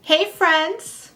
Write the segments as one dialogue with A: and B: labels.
A: Hey friends!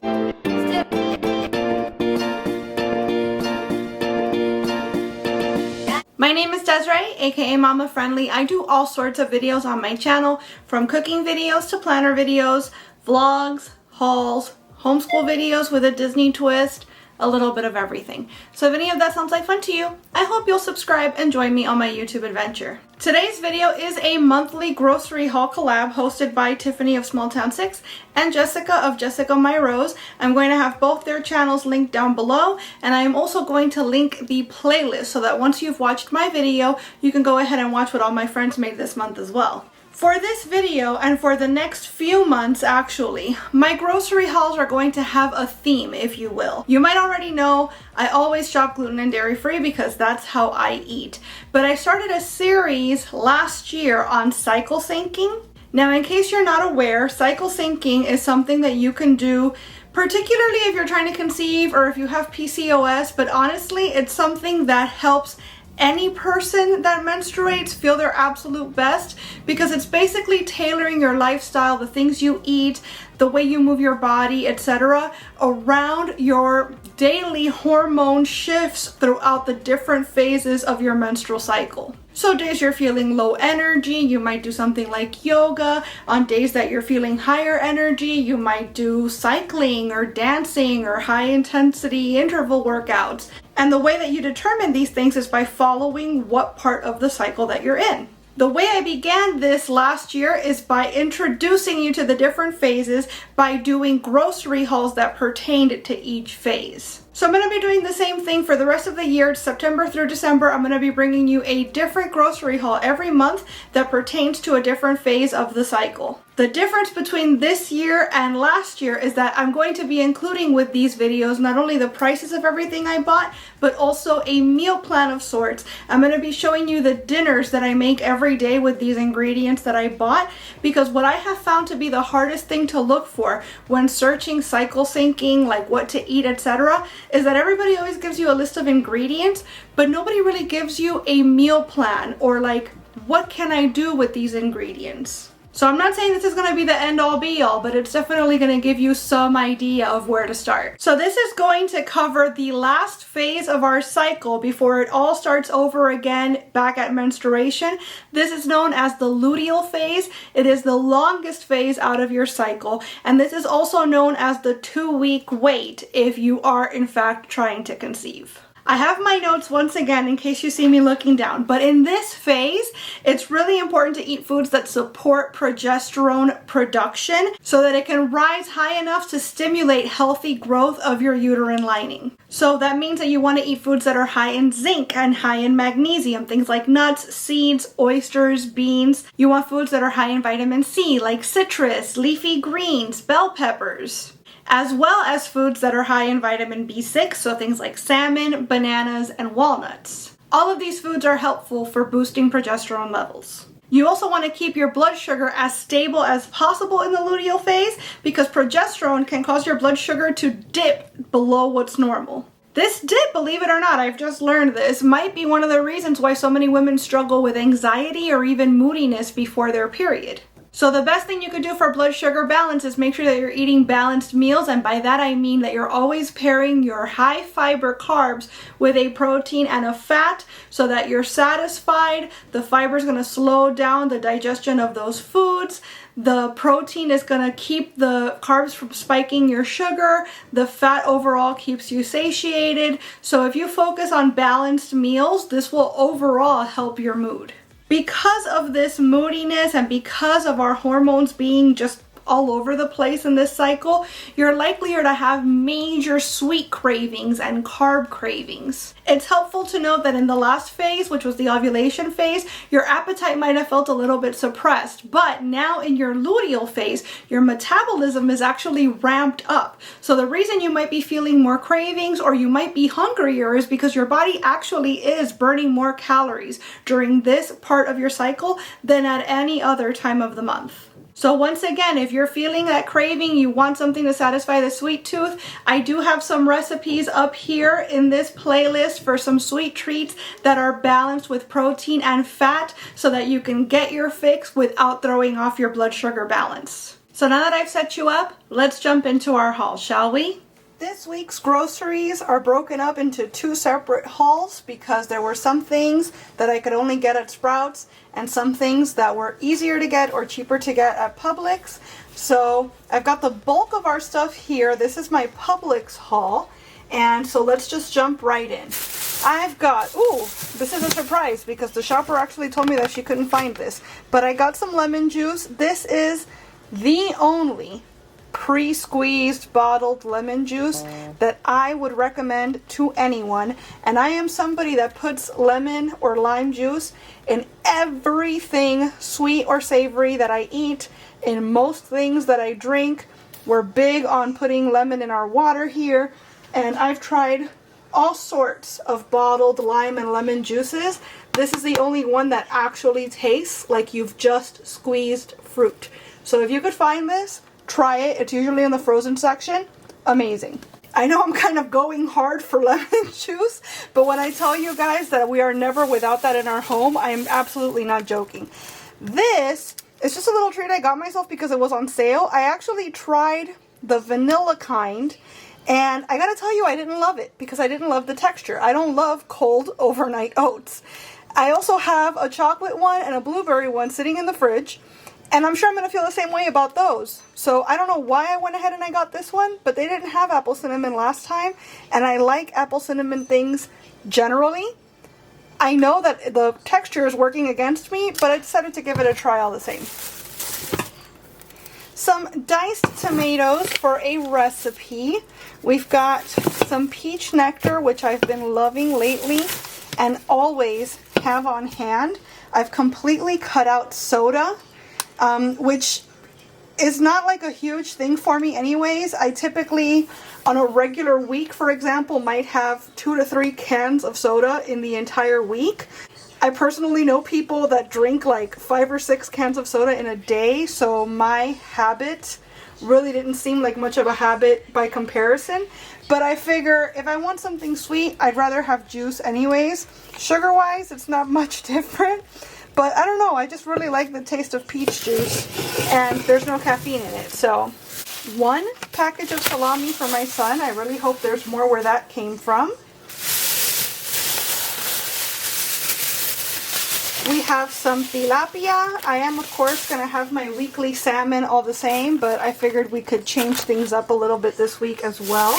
A: My name is Desiree, aka Mama Friendly. I do all sorts of videos on my channel, from cooking videos to planner videos, vlogs, hauls, homeschool videos with a Disney twist, a little bit of everything. So if any of that sounds like fun to you, I hope you'll subscribe and join me on my YouTube adventure. Today's video is a monthly grocery haul collab hosted by Tiffany of Small Town 6 and Jessica of Jessica My Rose. I'm going to have both their channels linked down below, and I am also going to link the playlist so that once you've watched my video, you can go ahead and watch what all my friends made this month as well. For this video, and for the next few months actually, my grocery hauls are going to have a theme, if you will. You might already know I always shop gluten and dairy free because that's how I eat. But I started a series last year on cycle syncing. Now, in case you're not aware, cycle syncing is something that you can do particularly if you're trying to conceive or if you have PCOS, but honestly, it's something that helps any person that menstruates feel their absolute best, because it's basically tailoring your lifestyle, the things you eat, the way you move your body, etc., around your daily hormone shifts throughout the different phases of your menstrual cycle. So days you're feeling low energy, you might do something like yoga. On days that you're feeling higher energy, you might do cycling or dancing or high intensity interval workouts. And the way that you determine these things is by following what part of the cycle that you're in. The way I began this last year is by introducing you to the different phases by doing grocery hauls that pertained to each phase. So I'm going to be doing the same thing for the rest of the year, September through December. I'm going to be bringing you a different grocery haul every month that pertains to a different phase of the cycle. The difference between this year and last year is that I'm going to be including with these videos not only the prices of everything I bought, but also a meal plan of sorts. I'm going to be showing you the dinners that I make every day with these ingredients that I bought, because what I have found to be the hardest thing to look for when searching cycle syncing, like what to eat, etc., is that everybody always gives you a list of ingredients, but nobody really gives you a meal plan or like, what can I do with these ingredients? So I'm not saying this is going to be the end all be all, but it's definitely going to give you some idea of where to start. So this is going to cover the last phase of our cycle before it all starts over again back at menstruation. This is known as the luteal phase. It is the longest phase out of your cycle, and this is also known as the 2-week wait if you are in fact trying to conceive. I have my notes once again in case you see me looking down, but in this phase, it's really important to eat foods that support progesterone production so that it can rise high enough to stimulate healthy growth of your uterine lining. So that means that you want to eat foods that are high in zinc and high in magnesium, things like nuts, seeds, oysters, beans. You want foods that are high in vitamin C, like citrus, leafy greens, bell peppers, as well as foods that are high in vitamin B6, so things like salmon, bananas, and walnuts. All of these foods are helpful for boosting progesterone levels. You also want to keep your blood sugar as stable as possible in the luteal phase, because progesterone can cause your blood sugar to dip below what's normal. This dip, believe it or not, I've just learned this, might be one of the reasons why so many women struggle with anxiety or even moodiness before their period. So the best thing you could do for blood sugar balance is make sure that you're eating balanced meals, and by that I mean that you're always pairing your high fiber carbs with a protein and a fat so that you're satisfied. The fiber is going to slow down the digestion of those foods. The protein is going to keep the carbs from spiking your sugar. The fat overall keeps you satiated. So if you focus on balanced meals, this will overall help your mood. Because of this moodiness and because of our hormones being just all over the place in this cycle, you're likelier to have major sweet cravings and carb cravings. It's helpful to note that in the last phase, which was the ovulation phase, your appetite might have felt a little bit suppressed, but now in your luteal phase, your metabolism is actually ramped up. So the reason you might be feeling more cravings or you might be hungrier is because your body actually is burning more calories during this part of your cycle than at any other time of the month. So once again, if you're feeling that craving, you want something to satisfy the sweet tooth, I do have some recipes up here in this playlist for some sweet treats that are balanced with protein and fat so that you can get your fix without throwing off your blood sugar balance. So now that I've set you up, let's jump into our haul, shall we? This week's groceries are broken up into two separate hauls because there were some things that I could only get at Sprouts and some things that were easier to get or cheaper to get at Publix. So I've got the bulk of our stuff here. This is my Publix haul. And so let's just jump right in. I've got, ooh, this is a surprise because the shopper actually told me that she couldn't find this. But I got some lemon juice. This is the only pre-squeezed bottled lemon juice that I would recommend to anyone. And I am somebody that puts lemon or lime juice in everything sweet or savory that I eat, in most things that I drink. We're big on putting lemon in our water here, and I've tried all sorts of bottled lime and lemon juices. This is the only one that actually tastes like you've just squeezed fruit. So if you could find this, try it. It's usually in the frozen section. Amazing. I know I'm kind of going hard for lemon juice, but when I tell you guys that we are never without that in our home, I am absolutely not joking. This is just a little treat I got myself because it was on sale. I actually tried the vanilla kind, and I gotta tell you, I didn't love it because I didn't love the texture. I don't love cold overnight oats. I also have a chocolate one and a blueberry one sitting in the fridge, and I'm sure I'm going to feel the same way about those. So I don't know why I went ahead and I got this one, but they didn't have apple cinnamon last time, and I like apple cinnamon things generally. I know that the texture is working against me, but I decided to give it a try all the same. Some diced tomatoes for a recipe. We've got some peach nectar, which I've been loving lately and always have on hand. I've completely cut out soda, which is not like a huge thing for me anyways. I typically, on a regular week, for example, might have 2 to 3 cans of soda in the entire week. I personally know people that drink like 5 or 6 cans of soda in a day, so my habit really didn't seem like much of a habit by comparison. But I figure if I want something sweet, I'd rather have juice anyways. Sugar-wise, it's not much different. But I don't know, I just really like the taste of peach juice, and there's no caffeine in it. So 1 package of salami for my son. I really hope there's more where that came from. We have some tilapia. I am, of course, going to have my weekly salmon all the same, but I figured we could change things up a little bit this week as well.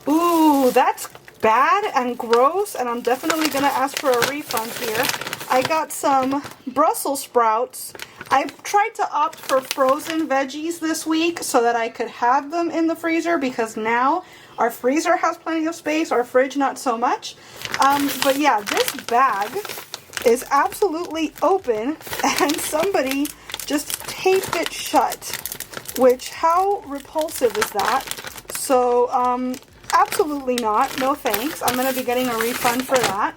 A: Ooh, that's bad and gross, and I'm definitely going to ask for a refund here. I got some Brussels sprouts. I tried to opt for frozen veggies this week so that I could have them in the freezer, because now our freezer has plenty of space, our fridge not so much. But yeah, this bag is absolutely open and somebody just taped it shut, which, how repulsive is that? So absolutely not, no thanks. I'm going to be getting a refund for that.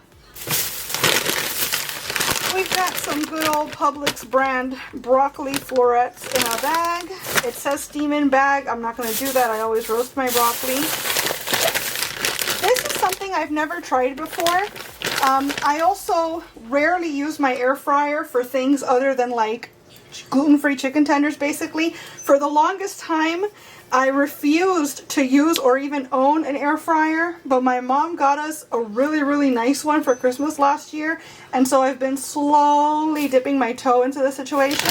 A: We've got some good old Publix brand broccoli florets in a bag. It says steam in bag. I'm not going to do that. I always roast my broccoli. This is something I've never tried before. I also rarely use my air fryer for things other than like gluten-free chicken tenders, basically. For the longest time, I refused to use or even own an air fryer, but my mom got us a really, really nice one for Christmas last year, and so I've been slowly dipping my toe into the situation.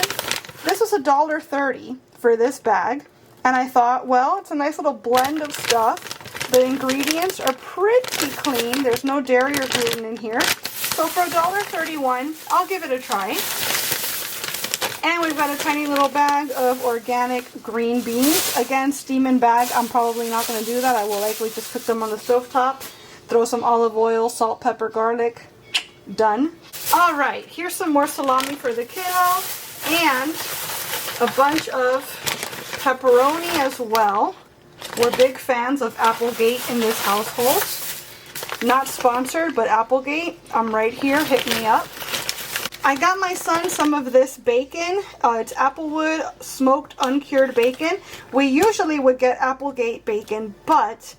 A: This was $1.30 for this bag, and I thought, well, it's a nice little blend of stuff. The ingredients are pretty clean. There's no dairy or gluten in here. So for $1.31, I'll give it a try. And we've got a tiny little bag of organic green beans. Again, steam in bag. I'm probably not going to do that. I will likely just cook them on the stovetop. Throw some olive oil, salt, pepper, garlic. Done. All right, here's some more salami for the kiddo. And a bunch of pepperoni as well. We're big fans of Applegate in this household. Not sponsored, but Applegate. I'm right here. Hit me up. I got my son some of this bacon. It's Applewood smoked uncured bacon. We usually would get Applegate bacon, but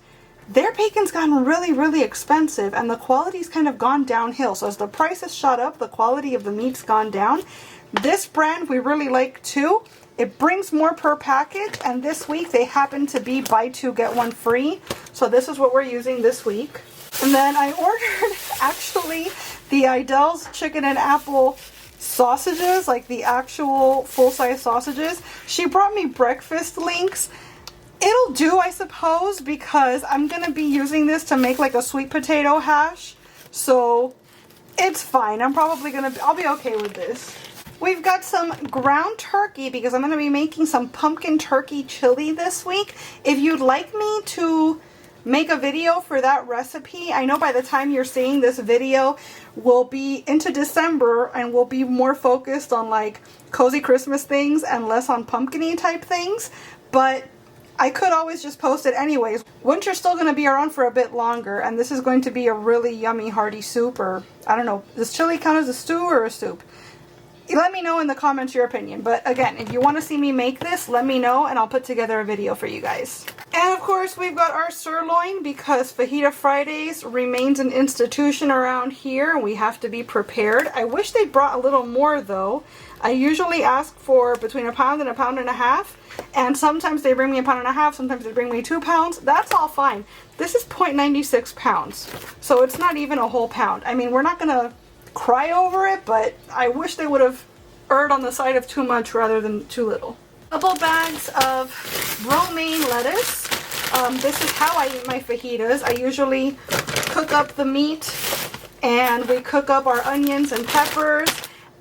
A: their bacon's gotten really, really expensive and the quality's kind of gone downhill. So as the price has shot up, the quality of the meat's gone down. This brand we really like too. It brings more per package, and this week they happen to be buy two get one free. So this is what we're using this week. And then I ordered actually the Idell's chicken and apple sausages, like the actual full-size sausages. She brought me breakfast links. It'll do, I suppose, because I'm gonna be using this to make like a sweet potato hash. So it's fine. I'll be okay with this. We've got some ground turkey because I'm going to be making some pumpkin turkey chili this week. If you'd like me to make a video for that recipe, I know by the time you're seeing this video, we'll be into December and we'll be more focused on like cozy Christmas things and less on pumpkin-y type things. But I could always just post it anyways. Winter's still going to be around for a bit longer, and this is going to be a really yummy hearty soup, or I don't know, does chili count as a stew or a soup? Let me know in the comments your opinion. But again, if you want to see me make this, let me know and I'll put together a video for you guys. And of course, we've got our sirloin because Fajita Fridays remains an institution around here. We have to be prepared. I wish they brought a little more though. I usually ask for between a pound and a pound and a half. And sometimes they bring me a pound and a half, sometimes they bring me 2 pounds. That's all fine. This is 0.96 pounds. So it's not even a whole pound. I mean, we're not going to cry over it, but I wish they would have erred on the side of too much rather than too little. Couple bags of romaine lettuce. This is how I eat my fajitas. I usually cook up the meat and we cook up our onions and peppers.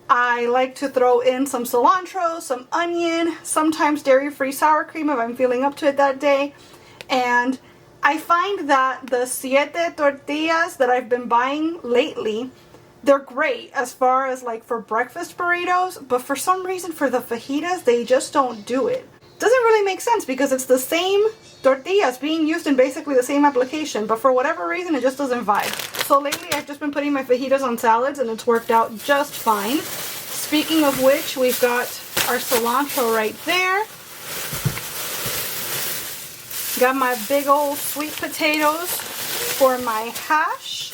A: I like to throw in some cilantro, some onion, sometimes dairy-free sour cream if I'm feeling up to it that day. And I find that the siete tortillas that I've been buying lately, they're great as far as like for breakfast burritos, but for some reason for the fajitas, they just don't do it. Doesn't really make sense because it's the same tortillas being used in basically the same application, but for whatever reason it just doesn't vibe. So lately I've just been putting my fajitas on salads and it's worked out just fine. Speaking of which, we've got our cilantro right there. Got my big old sweet potatoes for my hash.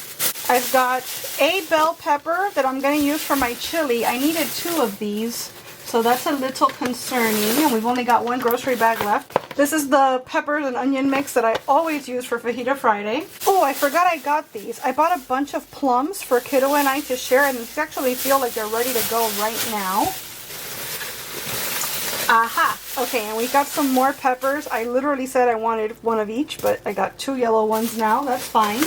A: I've got a bell pepper that I'm going to use for my chili. I needed 2 of these, so that's a little concerning. And we've only got 1 grocery bag left. This is the peppers and onion mix that I always use for Fajita Friday. Oh, I forgot I got these. I bought a bunch of plums for Kiddo and I to share, and these actually feel like they're ready to go right now. Aha! Okay, and we got some more peppers. I literally said I wanted 1 of each, but I got 2 yellow ones now. That's fine.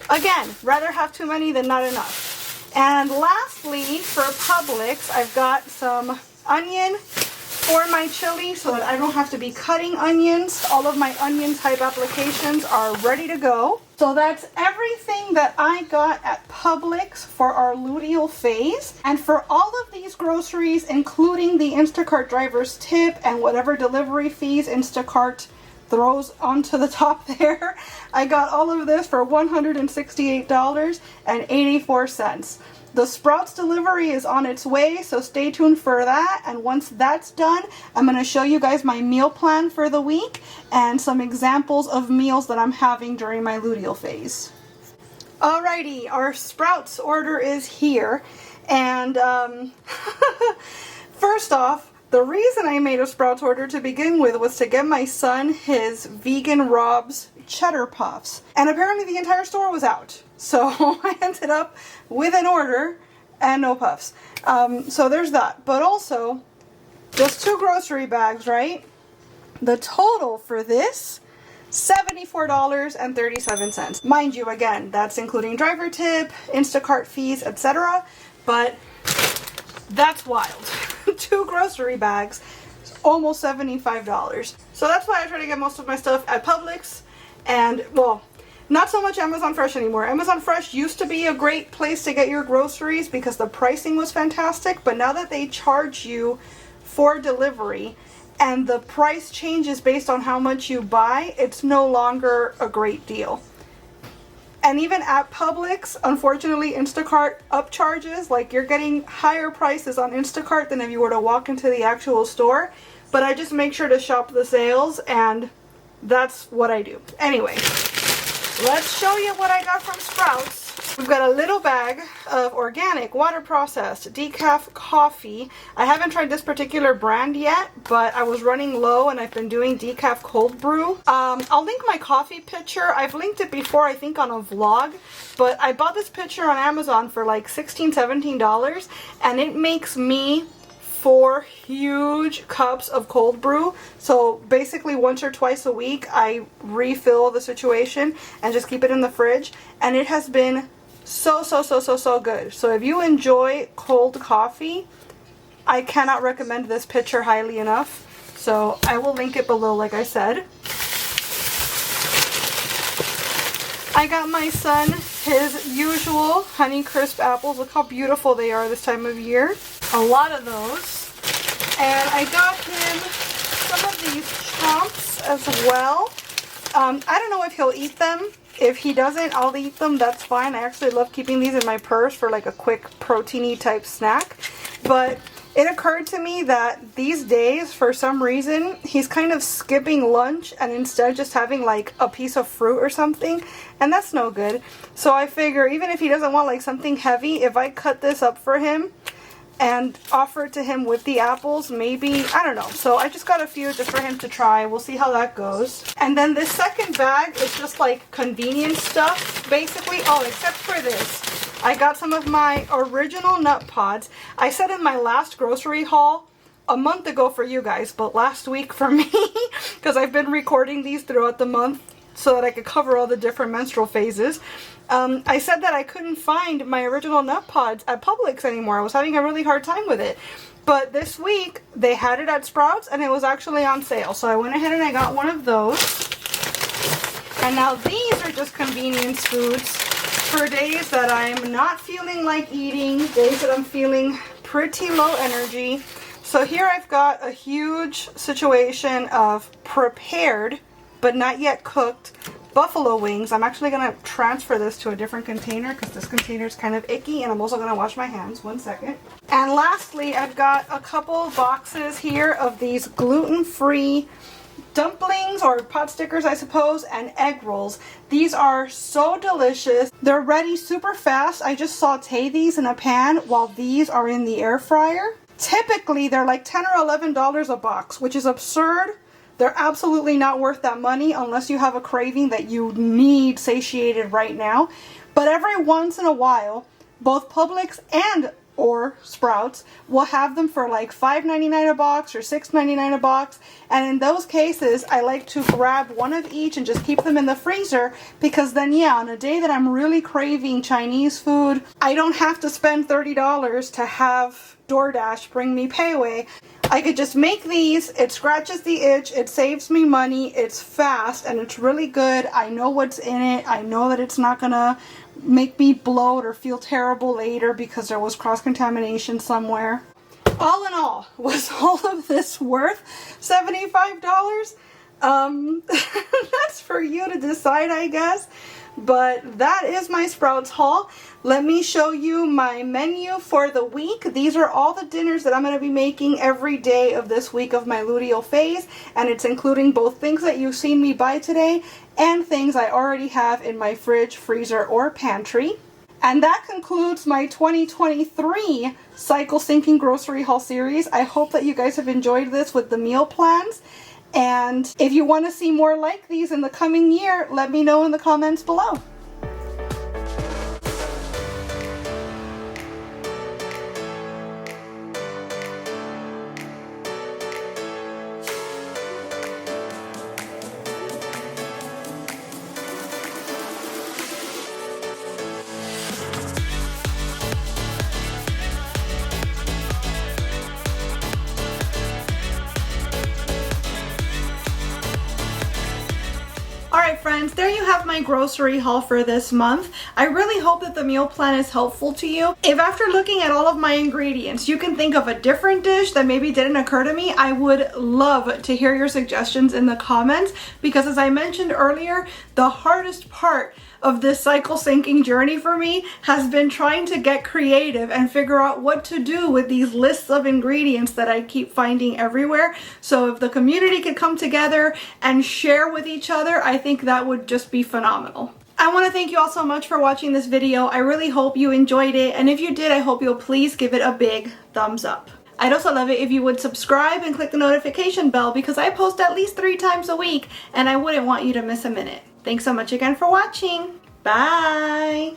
A: Again, rather have too many than not enough. And lastly, for Publix, I've got some onion for my chili so that I don't have to be cutting onions. All of my onion type applications are ready to go. So that's everything that I got at Publix for our LUTEAL phase. And for all of these groceries, including the Instacart driver's tip and whatever delivery fees Instacart throws onto the top there, I got all of this for $168.84. The Sprouts delivery is on its way, so stay tuned for that. And once that's done, I'm going to show you guys my meal plan for the week and some examples of meals that I'm having during my LUTEAL phase. Alrighty, our Sprouts order is here. And first off, the reason I made a Sprouts order to begin with was to get my son his vegan Rob's cheddar puffs. And apparently the entire store was out. So I ended up with an order and no puffs. So there's that. But also, just 2 grocery bags, right? The total for this, $74.37. Mind you, again, that's including driver tip, Instacart fees, etc. But that's wild. 2 grocery bags, almost $75. So that's why I try to get most of my stuff at Publix. And, well, not so much Amazon Fresh anymore. Amazon Fresh used to be a great place to get your groceries because the pricing was fantastic. But now that they charge you for delivery and the price changes based on how much you buy, it's no longer a great deal. And even at Publix, unfortunately, Instacart upcharges. Like, you're getting higher prices on Instacart than if you were to walk into the actual store. But I just make sure to shop the sales, and that's what I do. Anyway, let's show you what I got from Sprouts. We've got a little bag of organic, water processed, decaf coffee. I haven't tried this particular brand yet, but I was running low and I've been doing decaf cold brew. I'll link my coffee picture. I've linked it before, I think on a vlog, but I bought this picture on Amazon for like $16, $17, and it makes me 4 huge cups of cold brew. So basically once or twice a week I refill the situation and just keep it in the fridge, and it has been so good. So if you enjoy cold coffee, I cannot recommend this picture highly enough. So I will link it below, like I said. I got my son his usual Honeycrisp apples. Look how beautiful they are this time of year. A lot of those. And I got him some of these chomps as well. I don't know if he'll eat them. If he doesn't, I'll eat them. That's fine. I actually love keeping these in my purse for like a quick proteiny type snack. But it occurred to me that these days, for some reason, he's kind of skipping lunch and instead just having like a piece of fruit or something. And that's no good. So I figure even if he doesn't want like something heavy, if I cut this up for him and offer it to him with the apples, maybe, I don't know. So I just got a few just for him to try. We'll see how that goes. And then this second bag is just like convenience stuff, basically. Oh, except for this. I got some of my original nut pods. I said in my last grocery haul a month ago for you guys, but last week for me, because I've been recording these throughout the month so that I could cover all the different menstrual phases. I said that I couldn't find my original nut pods at Publix anymore. I was having a really hard time with it. But this week, they had it at Sprouts and it was actually on sale. So I went ahead and I got one of those. And now these are just convenience foods for days that I'm not feeling like eating, days that I'm feeling pretty low energy. So here I've got a huge situation of prepared, but not yet cooked, buffalo wings. I'm actually going to transfer this to a different container because this container is kind of icky, and I'm also going to wash my hands. 1 second. And lastly, I've got a couple boxes here of these gluten-free dumplings or pot stickers, I suppose, and egg rolls. These are so delicious. They're ready super fast. I just saute these in a pan while these are in the air fryer. Typically, they're like $10 or $11 a box, which is absurd. They're absolutely not worth that money unless you have a craving that you need satiated right now. But every once in a while, both Publix and or Sprouts will have them for like $5.99 a box or $6.99 a box. And in those cases, I like to grab one of each and just keep them in the freezer, because then, yeah, on a day that I'm really craving Chinese food, I don't have to spend $30 to have DoorDash bring me pay away. I could just make these. It scratches the itch, it saves me money, it's fast, and it's really good. I know what's in it. I know that it's not gonna make me bloat or feel terrible later because there was cross-contamination somewhere. All in all, was all of this worth $75? That's for you to decide, I guess. But that is my Sprouts haul. Let me show you my menu for the week. These are all the dinners that I'm going to be making every day of this week of my luteal phase, and it's including both things that you've seen me buy today and things I already have in my fridge, freezer, or pantry. And that concludes my 2023 Cycle Syncing Grocery Haul series. I hope that you guys have enjoyed this with the meal plans. And if you want to see more like these in the coming year, let me know in the comments below. Alright friends, there you have my grocery haul for this month. I really hope that the meal plan is helpful to you. If after looking at all of my ingredients you can think of a different dish that maybe didn't occur to me, I would love to hear your suggestions in the comments, because as I mentioned earlier, the hardest part of this cycle syncing journey for me has been trying to get creative and figure out what to do with these lists of ingredients that I keep finding everywhere. So if the community could come together and share with each other, I think that would just be phenomenal. I want to thank you all so much for watching this video. I really hope you enjoyed it, and if you did, I hope you'll please give it a big thumbs up. I'd also love it if you would subscribe and click the notification bell because I post at least 3 times a week and I wouldn't want you to miss a minute. Thanks so much again for watching. Bye!